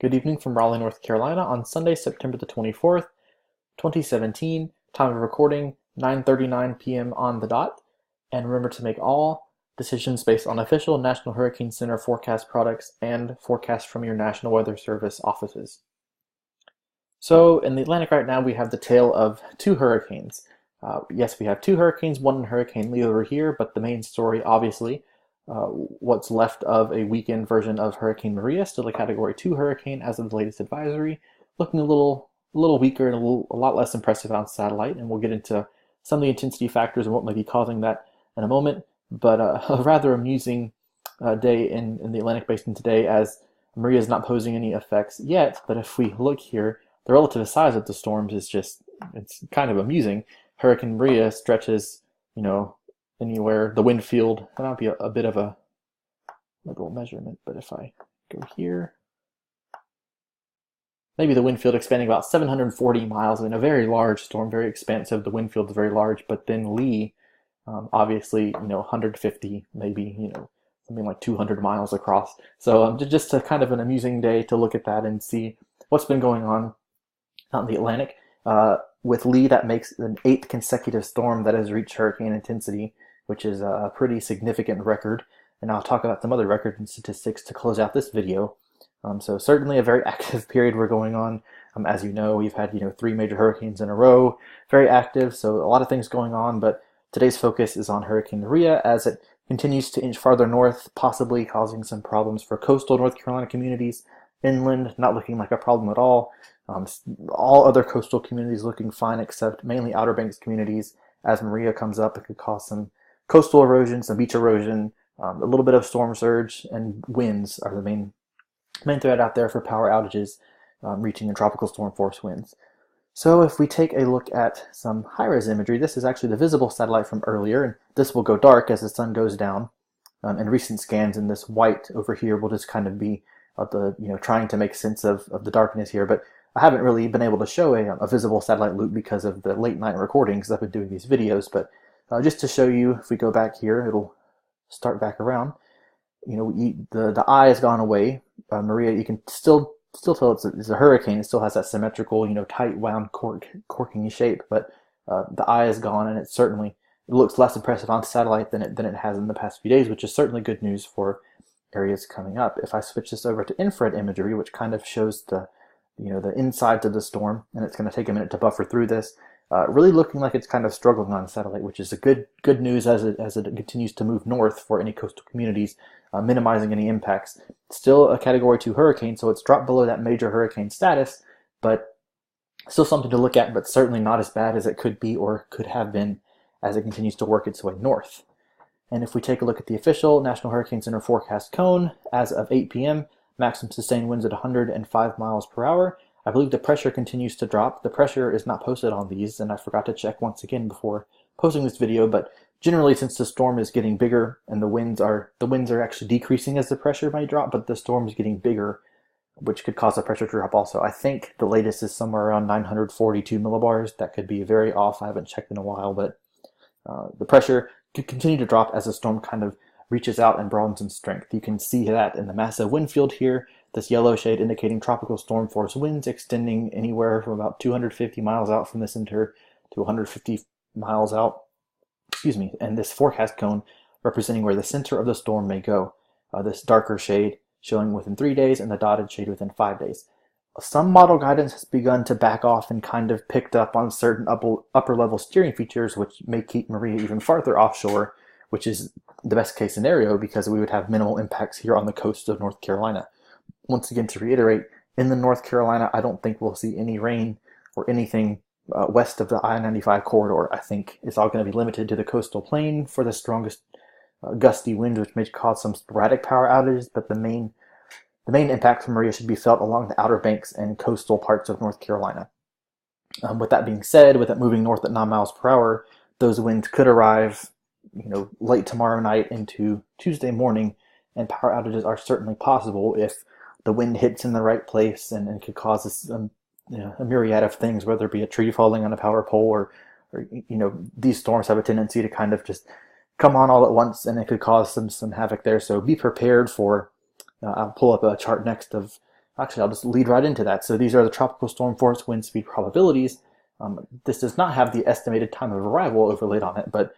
Good evening from Raleigh, North Carolina on Sunday, September the 24th, 2017. Time of recording 9:39 p.m. on the dot. And remember to make all decisions based on official National Hurricane Center forecast products and forecasts from your National Weather Service offices. So in the Atlantic right now, we have the tale of two hurricanes. Yes, we have two hurricanes, one in Hurricane Lee over here, but the main story, obviously, what's left of a weakened version of Hurricane Maria, still a Category 2 hurricane as of the latest advisory, looking a little weaker and a lot less impressive on satellite, and we'll get into some of the intensity factors and what might be causing that in a moment. But a rather amusing day in the Atlantic Basin today, as Maria is not posing any effects yet, but if we look here, the relative size of the storms is it's kind of amusing. Hurricane Maria stretches, anywhere. The wind field, that might be a bit of a liberal measurement, but if I go here, maybe the wind field expanding about 740 miles. I mean, a very large storm, very expansive. The wind field is very large, but then Lee, obviously, 150, maybe, something like 200 miles across. So just a kind of an amusing day to look at that and see what's been going on out in the Atlantic. With Lee, that makes an 8th consecutive storm that has reached hurricane intensity, which is a pretty significant record. And I'll talk about some other records and statistics to close out this video. So certainly a very active period we're going on. As you know, we've had 3 major hurricanes in a row, very active. So a lot of things going on, but today's focus is on Hurricane Maria as it continues to inch farther north, possibly causing some problems for coastal North Carolina communities. Inland, not looking like a problem at all. All other coastal communities looking fine, except mainly Outer Banks communities. As Maria comes up, it could cause some coastal erosion, some beach erosion, a little bit of storm surge, and winds are the main threat out there for power outages, reaching in tropical storm force winds. So if we take a look at some high-res imagery, this is actually the visible satellite from earlier, and this will go dark as the sun goes down. And recent scans in this white over here will just kind of be trying to make sense of the darkness here, but I haven't really been able to show a visible satellite loop because of the late night recordings I've been doing these videos, but just to show you, if we go back here, it'll start back around. The eye has gone away. Maria, you can still tell it's a hurricane. It still has that symmetrical, tight wound corking shape, but the eye is gone, and it looks less impressive on satellite than it has in the past few days, which is certainly good news for areas coming up. If I switch this over to infrared imagery, which kind of shows the insides of the storm, and it's going to take a minute to buffer through this, really looking like it's kind of struggling on satellite, which is a good news as it continues to move north for any coastal communities, minimizing any impacts. Still a Category 2 hurricane, so it's dropped below that major hurricane status, but still something to look at, but certainly not as bad as it could be or could have been as it continues to work its way north. And if we take a look at the official National Hurricane Center forecast cone, as of 8 p.m., maximum sustained winds at 105 miles per hour. I believe the pressure continues to drop. The pressure is not posted on these, and I forgot to check once again before posting this video, but generally since the storm is getting bigger and the winds are actually decreasing as the pressure may drop, but the storm is getting bigger, which could cause the pressure to drop also. I think the latest is somewhere around 942 millibars. That could be very off. I haven't checked in a while, but the pressure could continue to drop as the storm kind of reaches out and broadens in strength. You can see that in the massive wind field here, this yellow shade indicating tropical storm force winds extending anywhere from about 250 miles out from the center to 150 miles out, and this forecast cone representing where the center of the storm may go. This darker shade showing within 3 days and the dotted shade within 5 days. Some model guidance has begun to back off and kind of picked up on certain upper level steering features, which may keep Maria even farther offshore, which is the best case scenario because we would have minimal impacts here on the coast of North Carolina. Once again, to reiterate, in the North Carolina, I don't think we'll see any rain or anything west of the I-95 corridor. I think it's all going to be limited to the coastal plain for the strongest gusty winds, which may cause some sporadic power outages, but the main impact from Maria should be felt along the Outer Banks and coastal parts of North Carolina. With that being said, with it moving north at 9 miles per hour, those winds could arrive late tomorrow night into Tuesday morning, and power outages are certainly possible if the wind hits in the right place and could cause a myriad of things, whether it be a tree falling on a power pole or these storms have a tendency to kind of just come on all at once, and it could cause some havoc there. So be prepared for, I'll pull up a chart next of Actually, I'll just lead right into that. So these are the tropical storm force wind speed probabilities. This does not have the estimated time of arrival overlaid on it, but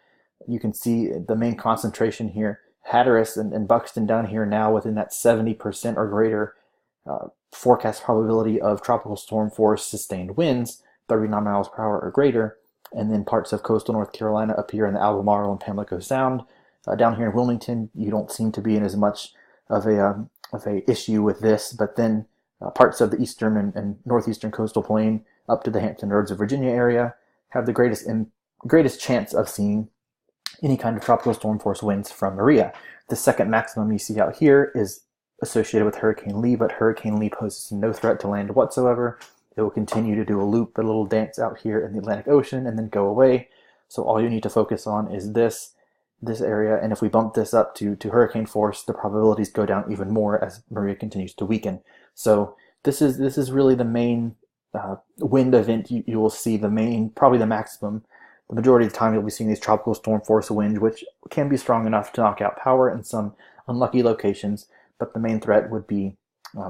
you can see the main concentration here. Hatteras and Buxton down here now within that 70% or greater forecast probability of tropical storm force sustained winds, 39 miles per hour or greater. And then parts of coastal North Carolina up here in the Albemarle and Pamlico Sound. Down here in Wilmington, you don't seem to be in as much of a issue with this, but then parts of the eastern and northeastern coastal plain up to the Hampton Roads of Virginia area have the greatest chance of seeing any kind of tropical storm force winds from Maria. The second maximum you see out here is associated with Hurricane Lee, but Hurricane Lee poses no threat to land whatsoever. It will continue to do a loop, a little dance out here in the Atlantic Ocean and then go away. So all you need to focus on is this area, and if we bump this up to hurricane force, the probabilities go down even more as Maria continues to weaken. So this is really the main wind event you will see, probably the maximum. The majority of the time you'll be seeing these tropical storm force winds, which can be strong enough to knock out power in some unlucky locations, but the main threat would be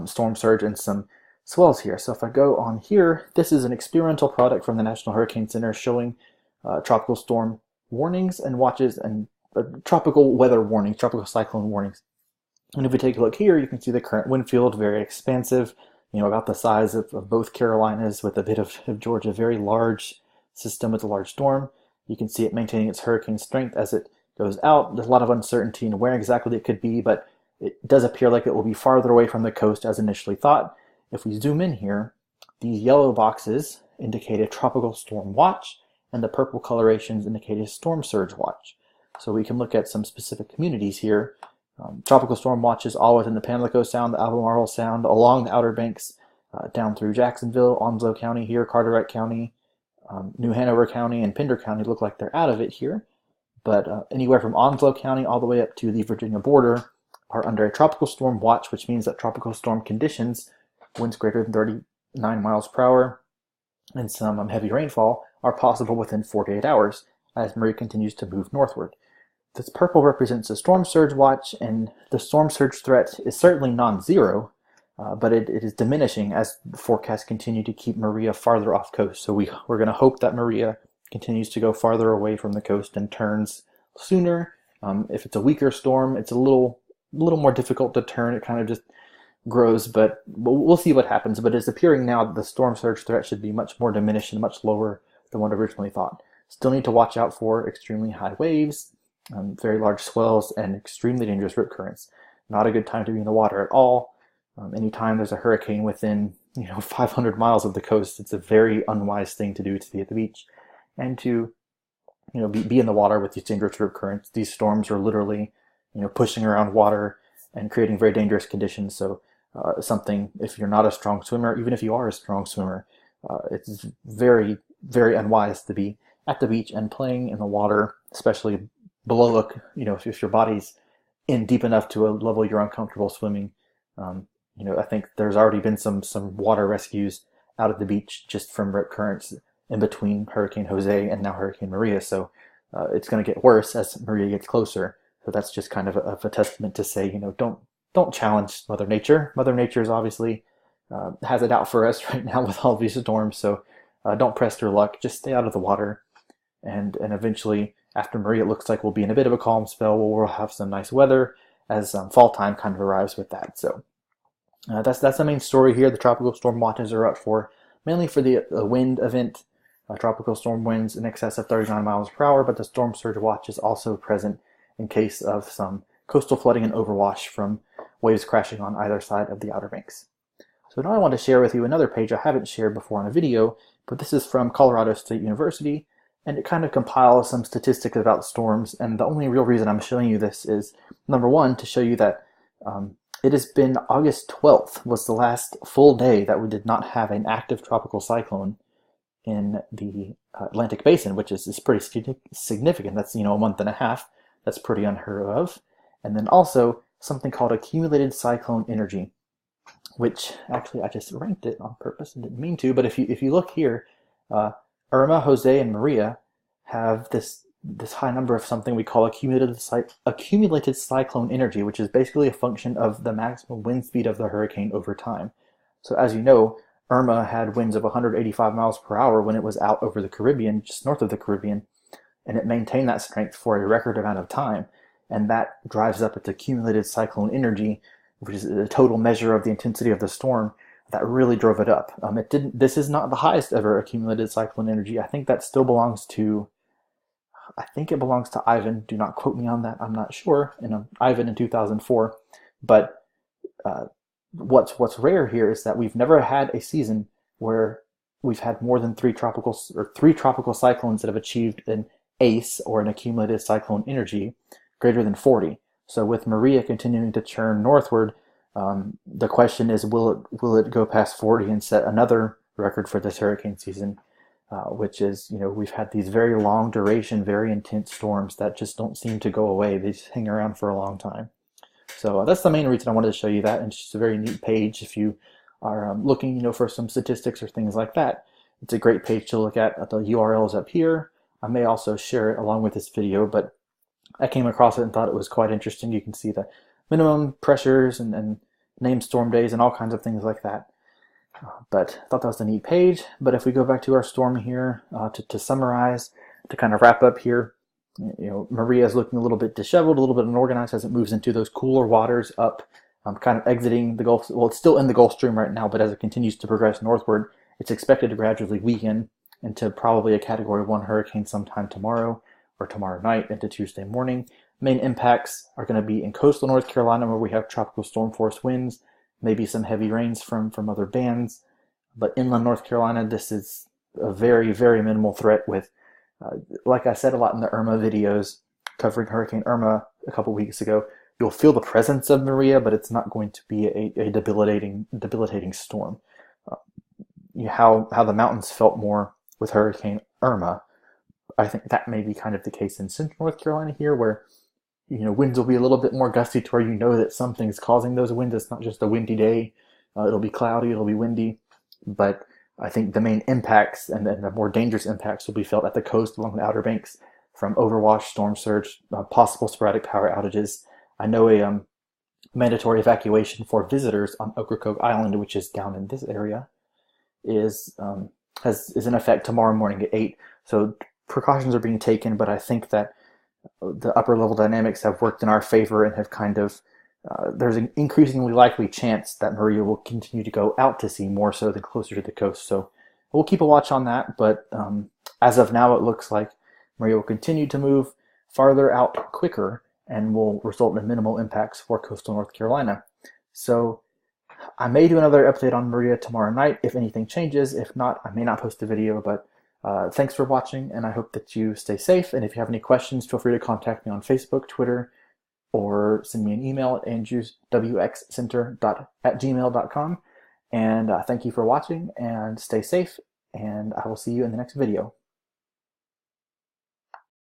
storm surge and some swells here. So if I go on here, this is an experimental product from the National Hurricane Center showing tropical storm warnings and watches and tropical weather warnings, tropical cyclone warnings. And if we take a look here, you can see the current wind field, very expansive, about the size of both Carolinas with a bit of Georgia, very large system with a large storm. You can see it maintaining its hurricane strength as it goes out. There's a lot of uncertainty in where exactly it could be, but it does appear like it will be farther away from the coast as initially thought. If we zoom in here, these yellow boxes indicate a tropical storm watch, and the purple colorations indicate a storm surge watch. So we can look at some specific communities here. Tropical storm watches all within the Pamlico Sound, the Albemarle Sound, along the Outer Banks, down through Jacksonville, Onslow County here, Carteret County, New Hanover County, and Pender County look like they're out of it here. But anywhere from Onslow County all the way up to the Virginia border are under a tropical storm watch, which means that tropical storm conditions, winds greater than 39 miles per hour, and some heavy rainfall are possible within 48 hours as Maria continues to move northward. This purple represents a storm surge watch, and the storm surge threat is certainly non-zero, but it is diminishing as the forecasts continue to keep Maria farther off coast. So we're going to hope that Maria continues to go farther away from the coast and turns sooner. If it's a weaker storm, it's a little more difficult to turn. It kind of just grows, but we'll see what happens. But it's appearing now that the storm surge threat should be much more diminished and much lower than what originally thought. Still need to watch out for extremely high waves, very large swells, and extremely dangerous rip currents. Not a good time to be in the water at all. Anytime there's a hurricane within 500 miles of the coast, it's a very unwise thing to do to be at the beach and to be in the water with these dangerous rip currents. These storms are literally pushing around water and creating very dangerous conditions. So something, if you're not a strong swimmer, even if you are a strong swimmer, it's very, very unwise to be at the beach and playing in the water, especially below if your body's in deep enough to a level you're uncomfortable swimming. I think there's already been some water rescues out at the beach just from rip currents in between Hurricane Jose and now Hurricane Maria. So it's going to get worse as Maria gets closer. So that's just kind of a testament to say, don't challenge Mother Nature. Mother Nature is obviously has it out for us right now with all these storms. So don't press your luck. Just stay out of the water, and eventually, after Maria, it looks like we'll be in a bit of a calm spell where we'll have some nice weather as fall time kind of arrives with that. So that's the main story here. The tropical storm watches are up for mainly for the wind event, tropical storm winds in excess of 39 miles per hour, but the storm surge watch is also present in case of some coastal flooding and overwash from waves crashing on either side of the Outer Banks. So now I want to share with you another page I haven't shared before on a video, but this is from Colorado State University, and it kind of compiles some statistics about storms, and the only real reason I'm showing you this is, number one, to show you that it has been August 12th was the last full day that we did not have an active tropical cyclone in the Atlantic Basin, which is pretty significant. That's, a month and a half. That's pretty unheard of. And then also something called accumulated cyclone energy, which actually I just ranked it on purpose and didn't mean to, but if you look here, Irma, Jose, and Maria have this high number of something we call accumulated cyclone energy, which is basically a function of the maximum wind speed of the hurricane over time. So as you know, Irma had winds of 185 miles per hour when it was out over the Caribbean, just north of the Caribbean, and it maintained that strength for a record amount of time. And that drives up its accumulated cyclone energy, which is the total measure of the intensity of the storm. That really drove it up. It didn't. This is not the highest ever accumulated cyclone energy. I think that still belongs to. I think it belongs to Ivan. Do not quote me on that. I'm not sure. And Ivan in 2004. But what's rare here is that we've never had a season where we've had more than three tropical cyclones that have achieved an ACE, or an accumulated cyclone energy, greater than 40. So with Maria continuing to churn northward, the question is, will it go past 40 and set another record for this hurricane season? Which is, we've had these very long duration, very intense storms that just don't seem to go away. They just hang around for a long time. So that's the main reason I wanted to show you that, and it's just a very neat page if you are looking, for some statistics or things like that. It's a great page to look at. The URL is up here. I may also share it along with this video, but I came across it and thought it was quite interesting. You can see the minimum pressures and named storm days and all kinds of things like that. But I thought that was a neat page. But if we go back to our storm here, to summarize, to kind of wrap up here, Maria is looking a little bit disheveled, a little bit unorganized as it moves into those cooler waters up, kind of exiting the Gulf. Well, it's still in the Gulf Stream right now, but as it continues to progress northward, it's expected to gradually weaken into probably a Category 1 hurricane sometime tomorrow or tomorrow night into Tuesday morning. Main impacts are going to be in coastal North Carolina, where we have tropical storm force winds, maybe some heavy rains from other bands. But inland North Carolina, this is a very, very minimal threat with, like I said a lot in the Irma videos covering Hurricane Irma a couple weeks ago, you'll feel the presence of Maria, but it's not going to be a debilitating storm. How the mountains felt more with Hurricane Irma, I think that may be kind of the case in central North Carolina here, where winds will be a little bit more gusty to where that something's causing those winds. It's not just a windy day. It'll be cloudy, it'll be windy, but I think the main impacts and the more dangerous impacts will be felt at the coast along the Outer Banks, from overwash, storm surge, possible sporadic power outages. I know a mandatory evacuation for visitors on Ocracoke Island, which is down in this area, is in effect tomorrow morning at 8. So precautions are being taken, but I think that the upper level dynamics have worked in our favor and have kind of, there's an increasingly likely chance that Maria will continue to go out to sea more so than closer to the coast. So we'll keep a watch on that, but as of now, it looks like Maria will continue to move farther out quicker and will result in minimal impacts for coastal North Carolina. So I may do another update on Maria tomorrow night if anything changes. If not, I may not post a video, but thanks for watching, and I hope that you stay safe. And if you have any questions, feel free to contact me on Facebook, Twitter, or send me an email at andrewswxcenter@gmail.com. And thank you for watching, and stay safe, and I will see you in the next video.